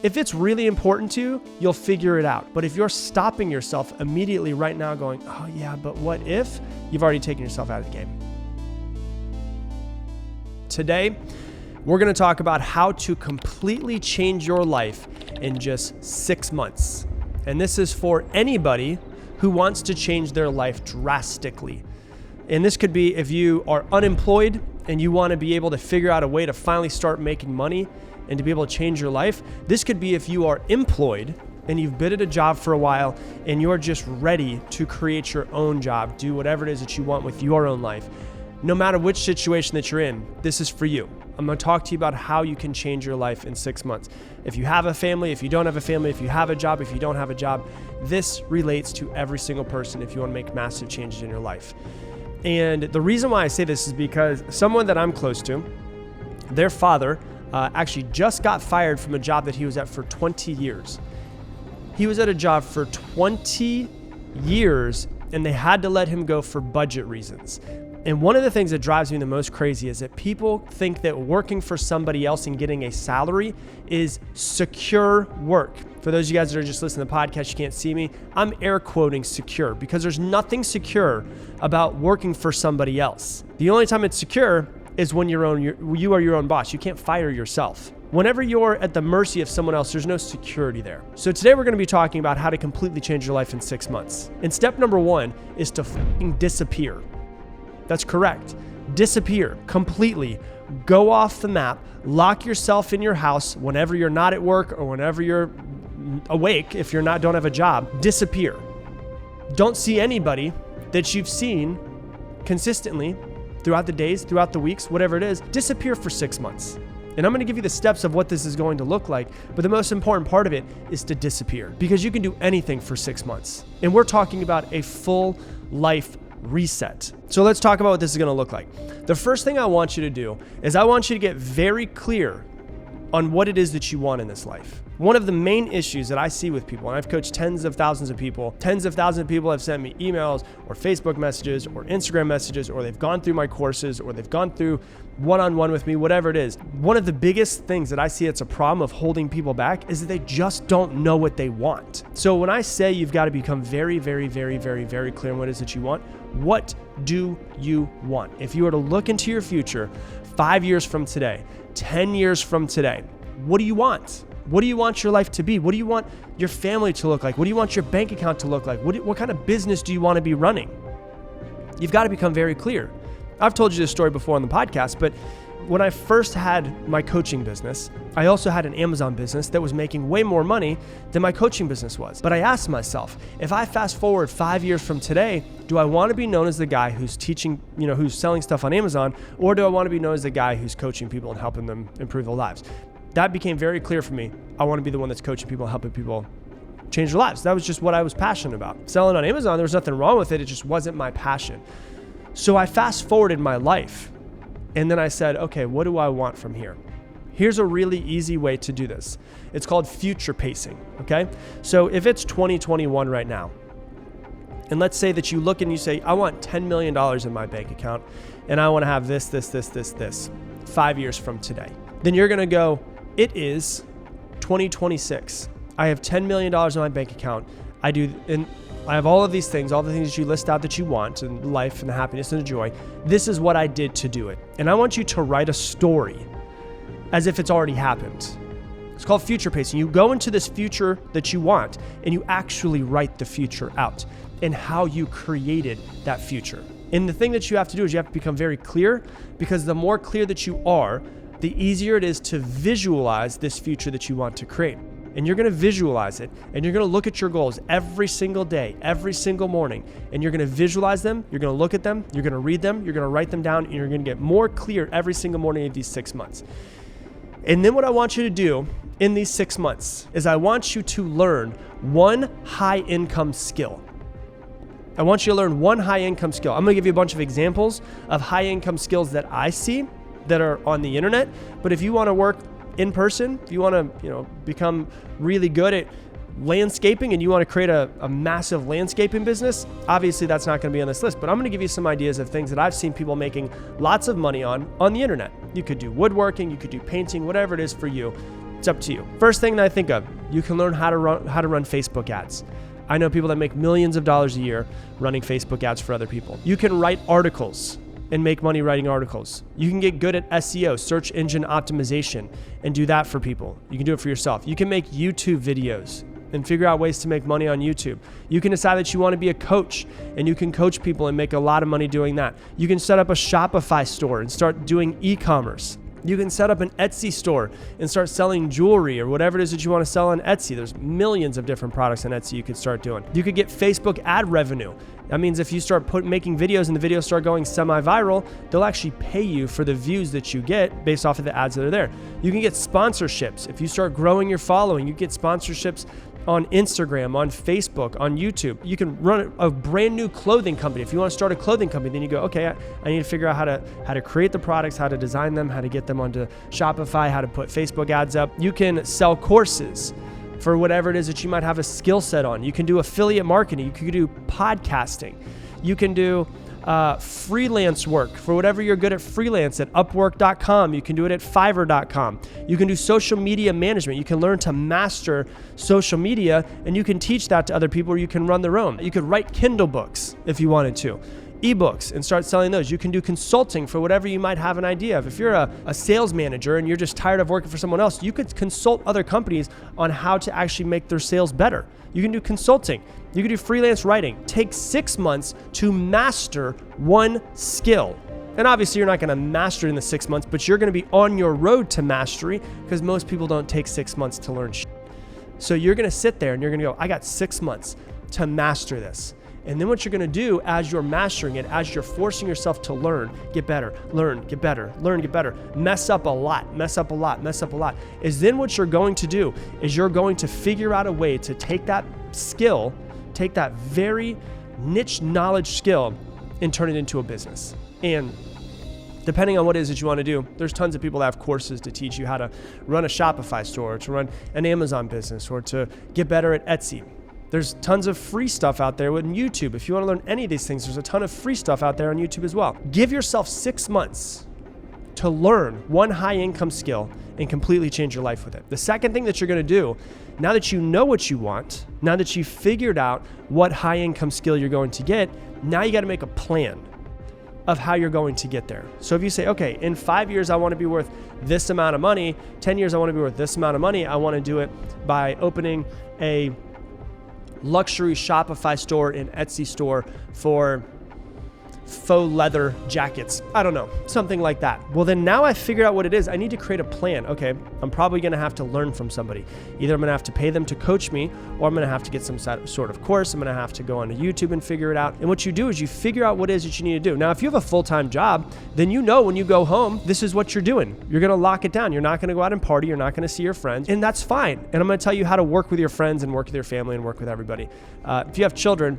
If it's really important to you, you'll figure it out. But if you're stopping yourself immediately right now going, oh yeah, but what if? You've already taken yourself out of the game. Today, we're going to talk about how to completely change your life in just 6 months. And this is for anybody who wants to change their life drastically. And this could be if you are unemployed and you want to be able to figure out a way to finally start making money and to be able to change your life. This could be if you are employed and you've been at a job for a while and you're just ready to create your own job, do whatever it is that you want with your own life. No matter which situation that you're in, this is for you. I'm going to talk to you about how you can change your life in 6 months. If you have a family, if you don't have a family, if you have a job, if you don't have a job, this relates to every single person if you want to make massive changes in your life. And the reason why I say this is because someone that I'm close to, their father actually just got fired from a job that he was at for 20 years. He was at a job for 20 years and they had to let him go for budget reasons. And one of the things that drives me the most crazy is that people think that working for somebody else and getting a salary is secure work. For those of you guys that are just listening to the podcast, you can't see me. I'm air quoting secure because there's nothing secure about working for somebody else. The only time it's secure is when you are your own boss. You can't fire yourself. Whenever you're at the mercy of someone else, there's no security there. So today we're going to be talking about how to completely change your life in 6 months. And step number 1 is to fucking disappear. That's correct. Disappear completely. Go off the map. Lock yourself in your house whenever you're not at work or whenever you're awake. If you're not, don't have a job, disappear. Don't see anybody that you've seen consistently throughout the days, throughout the weeks, whatever it is. Disappear for 6 months. And I'm going to give you the steps of what this is going to look like. But the most important part of it is to disappear because you can do anything for 6 months. And we're talking about a full life reset. So let's talk about what this is going to look like. The first thing I want you to do is I want you to get very clear on what it is that you want in this life. One of the main issues that I see with people, and I've coached tens of thousands of people have sent me emails or Facebook messages or Instagram messages, or they've gone through my courses, or they've gone through one-on-one with me, whatever it is. One of the biggest things that I see it's a problem of holding people back is that they just don't know what they want. So when I say you've got to become very, very, very, very, very clear on what it is that you want, what do you want? If you were to look into your future 5 years from today, 10 years from today, what do you want? What do you want your life to be? What do you want your family to look like? What do you want your bank account to look like? What kind of business do you want to be running? You've got to become very clear. I've told you this story before on the podcast, but when I first had my coaching business, I also had an Amazon business that was making way more money than my coaching business was. But I asked myself, if I fast forward 5 years from today, do I want to be known as the guy who's teaching, who's selling stuff on Amazon, or do I want to be known as the guy who's coaching people and helping them improve their lives? That became very clear for me. I want to be the one that's coaching people, helping people change their lives. That was just what I was passionate about. Selling on Amazon, there was nothing wrong with it. It just wasn't my passion. So I fast forwarded my life and then I said, okay, what do I want from here? Here's a really easy way to do this. It's called future pacing, okay? So if it's 2021 right now, and let's say that you look and you say, I want $10 million in my bank account and I want to have this 5 years from today. Then you're going to go, it is 2026. I have $10 million in my bank account. I have all of these things, all the things that you list out that you want, and life and the happiness and the joy. This is what I did to do it. And I want you to write a story as if it's already happened. It's called future pacing. You go into this future that you want and you actually write the future out and how you created that future. And the thing that you have to do is you have to become very clear, because the more clear that you are, the easier it is to visualize this future that you want to create. And you're going to visualize it, and you're going to look at your goals every single day, every single morning, and you're going to visualize them, you're going to look at them, you're going to read them, you're going to write them down, and you're going to get more clear every single morning of these 6 months. And then what I want you to do in these 6 months is I want you to learn one high income skill. I want you to learn one high income skill. I'm going to give you a bunch of examples of high income skills that I see that are on the internet. But if you want to work in person, if you want to, become really good at landscaping and you want to create a massive landscaping business, obviously that's not going to be on this list. But I'm going to give you some ideas of things that I've seen people making lots of money on the internet. You could do woodworking, you could do painting, whatever it is for you. It's up to you. First thing that I think of, you can learn how to run Facebook ads. I know people that make millions of dollars a year running Facebook ads for other people. You can write articles and make money writing articles. You can get good at SEO, search engine optimization, and do that for people. You can do it for yourself. You can make YouTube videos and figure out ways to make money on YouTube. You can decide that you want to be a coach and you can coach people and make a lot of money doing that. You can set up a Shopify store and start doing e-commerce. You can set up an Etsy store and start selling jewelry or whatever it is that you want to sell on Etsy. There's millions of different products on Etsy you could start doing. You could get Facebook ad revenue. That means if you start making videos and the videos start going semi-viral, they'll actually pay you for the views that you get based off of the ads that are there. You can get sponsorships. If you start growing your following, you get sponsorships on Instagram, on Facebook, on YouTube. You can run a brand new clothing company. If you want to start a clothing company, then you go, okay, I need to figure out how to create the products, how to design them, how to get them onto Shopify, how to put Facebook ads up. You can sell courses for whatever it is that you might have a skill set on. You can do affiliate marketing. You can do podcasting. You can do freelance work for whatever you're good at freelance at Upwork.com. You can do it at Fiverr.com. You can do social media management. You can learn to master social media and you can teach that to other people or you can run their own. You could write Kindle books if you wanted to. Ebooks and start selling those. You can do consulting for whatever you might have an idea of. If you're a sales manager and you're just tired of working for someone else, you could consult other companies on how to actually make their sales better. You can do consulting. You can do freelance writing. Take 6 months to master one skill. And obviously you're not going to master it in the 6 months, but you're going to be on your road to mastery because most people don't take 6 months to learn shit. So you're going to sit there and you're going to go, I got 6 months to master this. And then what you're going to do as you're mastering it, as you're forcing yourself to learn, get better, learn, get better, learn, get better, mess up a lot, is then what you're going to do is you're going to figure out a way to take that skill, take that very niche knowledge skill and turn it into a business. And depending on what it is that you want to do, there's tons of people that have courses to teach you how to run a Shopify store, or to run an Amazon business, or to get better at Etsy. There's tons of free stuff out there with YouTube. If you want to learn any of these things, there's a ton of free stuff out there on YouTube as well. Give yourself 6 months to learn one high income skill and completely change your life with it. The second thing that you're going to do, now that you know what you want, now that you've figured out what high income skill you're going to get, now you got to make a plan of how you're going to get there. So if you say, okay, in 5 years, I want to be worth this amount of money, 10 years, I want to be worth this amount of money, I want to do it by opening a luxury Shopify store and Etsy store for faux leather jackets. I don't know, something like that. Well, then now I figured out what it is. I need to create a plan. Okay, I'm probably going to have to learn from somebody. Either I'm going to have to pay them to coach me, or I'm going to have to get some sort of course. I'm going to have to go onto YouTube and figure it out. And what you do is you figure out what it is that you need to do. Now, if you have a full-time job, then you know when you go home, this is what you're doing. You're going to lock it down. You're not going to go out and party. You're not going to see your friends, and that's fine. And I'm going to tell you how to work with your friends and work with your family and work with everybody. If you have children,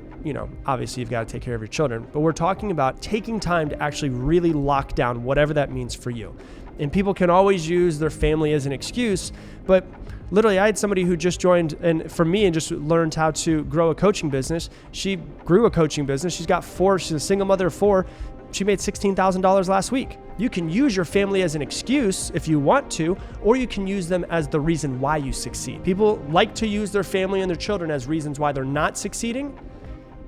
obviously you've got to take care of your children, but we're talking about taking time to actually really lock down whatever that means for you. And people can always use their family as an excuse, but literally I had somebody who just joined and just learned how to grow a coaching business. She grew a coaching business. She's a single mother of 4. She made $16,000 last week. You can use your family as an excuse if you want to, or you can use them as the reason why you succeed. People like to use their family and their children as reasons why they're not succeeding.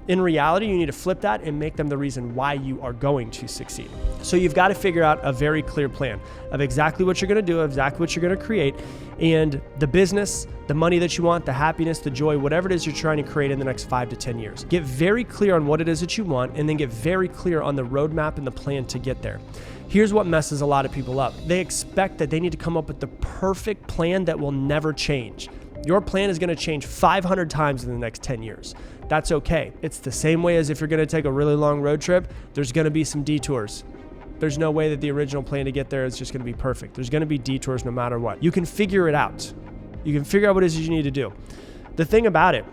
In reality, you need to flip that and make them the reason why you are going to succeed. So you've got to figure out a very clear plan of exactly what you're going to do, exactly what you're going to create, and the business, the money that you want, the happiness, the joy, whatever it is you're trying to create in the next 5 to 10 years. Get very clear on what it is that you want, and then get very clear on the roadmap and the plan to get there. Here's what messes a lot of people up. They expect that they need to come up with the perfect plan that will never change. Your plan is going to change 500 times in the next 10 years. That's okay. It's the same way as if you're going to take a really long road trip, there's going to be some detours. There's no way that the original plan to get there is just going to be perfect. There's going to be detours no matter what. You can figure it out. You can figure out what it is you need to do. The thing about it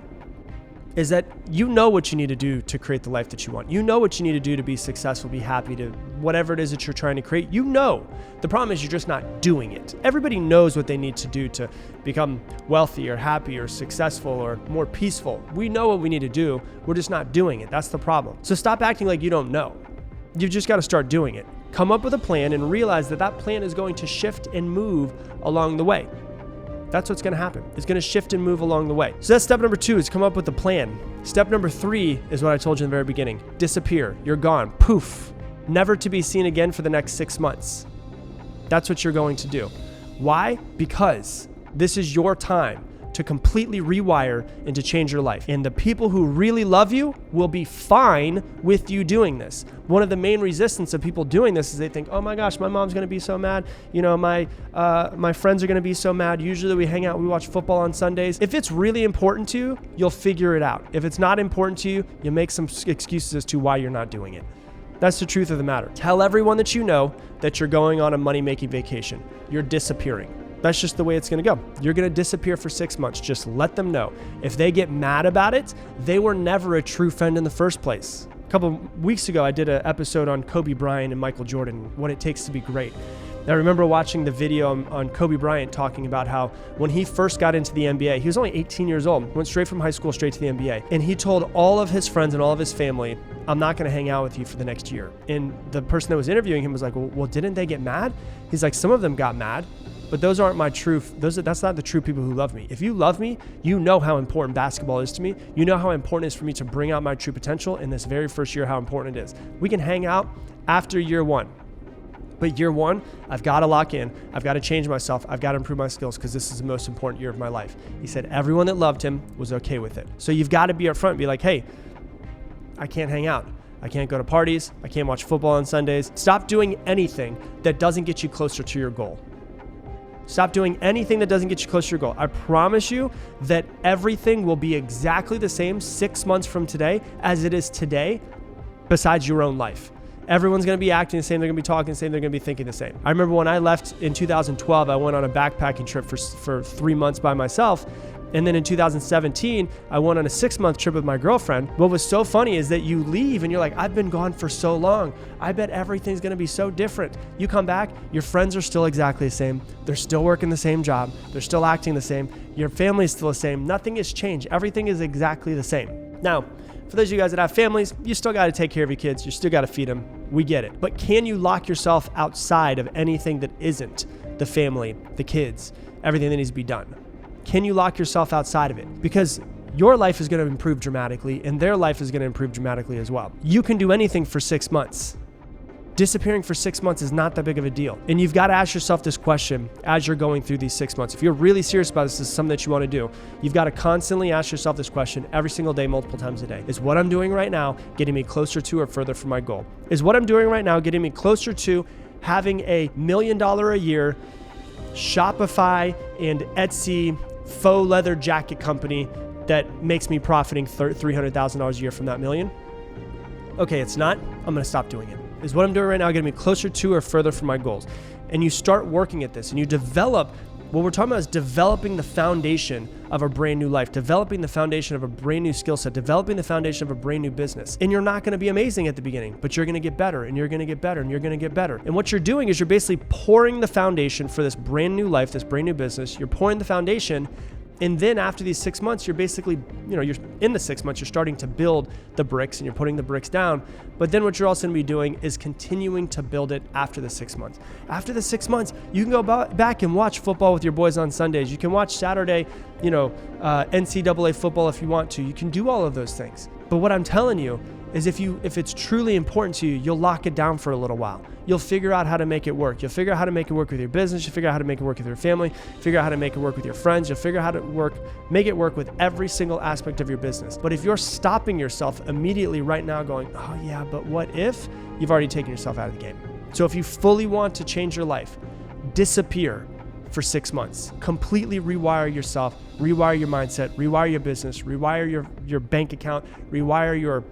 is that you know what you need to do to create the life that you want. You know what you need to do to be successful, be happy, to whatever it is that you're trying to create. You know. The problem is you're just not doing it. Everybody knows what they need to do to become wealthy or happy or successful or more peaceful. We know what we need to do. We're just not doing it. That's the problem. So stop acting like you don't know. You've just got to start doing it. Come up with a plan and realize that that plan is going to shift and move along the way. That's what's going to happen. It's going to shift and move along the way. So that's step number 2, is come up with a plan. Step number 3 is what I told you in the very beginning. Disappear. You're gone. Poof. Never to be seen again for the next 6 months. That's what you're going to do. Why? Because this is your time to completely rewire and to change your life. And the people who really love you will be fine with you doing this. One of the main resistance of people doing this is they think, oh my gosh, my mom's gonna be so mad. You know, my friends are gonna be so mad. Usually we hang out, we watch football on Sundays. If it's really important to you, you'll figure it out. If it's not important to you, you'll make some excuses as to why you're not doing it. That's the truth of the matter. Tell everyone that you know that you're going on a money-making vacation. You're disappearing. That's just the way it's going to go. You're going to disappear for 6 months. Just let them know. If they get mad about it, they were never a true friend in the first place. A couple weeks ago, I did an episode on Kobe Bryant and Michael Jordan, what it takes to be great. I remember watching the video on Kobe Bryant talking about how when he first got into the NBA, he was only 18 years old, went straight from high school straight to the NBA. And he told all of his friends and all of his family, I'm not going to hang out with you for the next year. And the person that was interviewing him was like, well, didn't they get mad? He's like, some of them got mad, but those aren't my true, that's not the true people who love me. If you love me, you know how important basketball is to me. You know how important it is for me to bring out my true potential in this very first year, how important it is. We can hang out after year 1. But year 1, I've got to lock in. I've got to change myself. I've got to improve my skills because this is the most important year of my life. He said everyone that loved him was okay with it. So you've got to be upfront and be like, hey, I can't hang out. I can't go to parties. I can't watch football on Sundays. Stop doing anything that doesn't get you closer to your goal. Stop doing anything that doesn't get you closer to your goal. I promise you that everything will be exactly the same 6 months from today as it is today, besides your own life. Everyone's going to be acting the same. They're going to be talking the same. They're going to be thinking the same. I remember when I left in 2012, I went on a backpacking trip for 3 months by myself. And then in 2017, I went on a 6-month trip with my girlfriend. What was so funny is that you leave and you're like, I've been gone for so long. I bet everything's going to be so different. You come back, your friends are still exactly the same. They're still working the same job. They're still acting the same. Your family's still the same. Nothing has changed. Everything is exactly the same. Now, for those of you guys that have families, you still got to take care of your kids. You still got to feed them. We get it. But can you lock yourself outside of anything that isn't the family, the kids, everything that needs to be done? Can you lock yourself outside of it? Because your life is going to improve dramatically and their life is going to improve dramatically as well. You can do anything for 6 months. Disappearing for 6 months is not that big of a deal. And you've got to ask yourself this question as you're going through these 6 months. If you're really serious about this is something that you want to do, you've got to constantly ask yourself this question every single day, multiple times a day. Is what I'm doing right now getting me closer to or further from my goal? Is what I'm doing right now getting me closer to having a $1 million a year Shopify and Etsy faux leather jacket company that makes me profiting $300,000 a year from that million? Okay, it's not. I'm going to stop doing it. Is what I'm doing right now getting me closer to or further from my goals? And you start working at this and you develop, what we're talking about is developing the foundation of a brand new life, developing the foundation of a brand new skill set, developing the foundation of a brand new business. And you're not going to be amazing at the beginning, but you're going to get better and you're going to get better and you're going to get better. And what you're doing is you're basically pouring the foundation for this brand new life, this brand new business. You're pouring the foundation. And then after these 6 months, you're basically, you're in the 6 months, you're starting to build the bricks and you're putting the bricks down. But then what you're also going to be doing is continuing to build it after the 6 months. After the 6 months, you can go back and watch football with your boys on Sundays. You can watch Saturday, NCAA football if you want to. You can do all of those things. But what I'm telling you is if it's truly important to you, you'll lock it down for a little while. You'll figure out how to make it work. You'll figure out how to make it work with your business. You'll figure out how to make it work with your family. Figure out how to make it work with your friends. You'll figure out how to make it work with every single aspect of your business. But if you're stopping yourself immediately right now going, oh yeah, but what if? You've already taken yourself out of the game. So if you fully want to change your life, disappear for 6 months. Completely rewire yourself, rewire your mindset, rewire your business, rewire your bank account, rewire your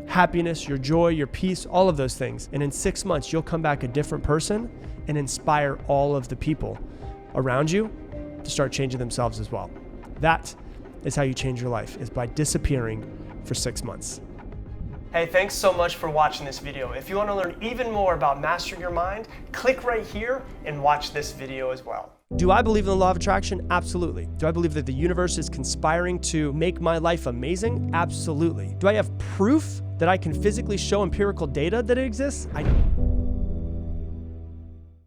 happiness, your joy, your peace, all of those things. And in 6 months, you'll come back a different person and inspire all of the people around you to start changing themselves as well. That is how you change your life, is by disappearing for 6 months. Hey, thanks so much for watching this video. If you want to learn even more about mastering your mind, click right here and watch this video as well. Do I believe in the law of attraction? Absolutely. Do I believe that the universe is conspiring to make my life amazing? Absolutely. Do I have proof that I can physically show empirical data that it exists? I don't.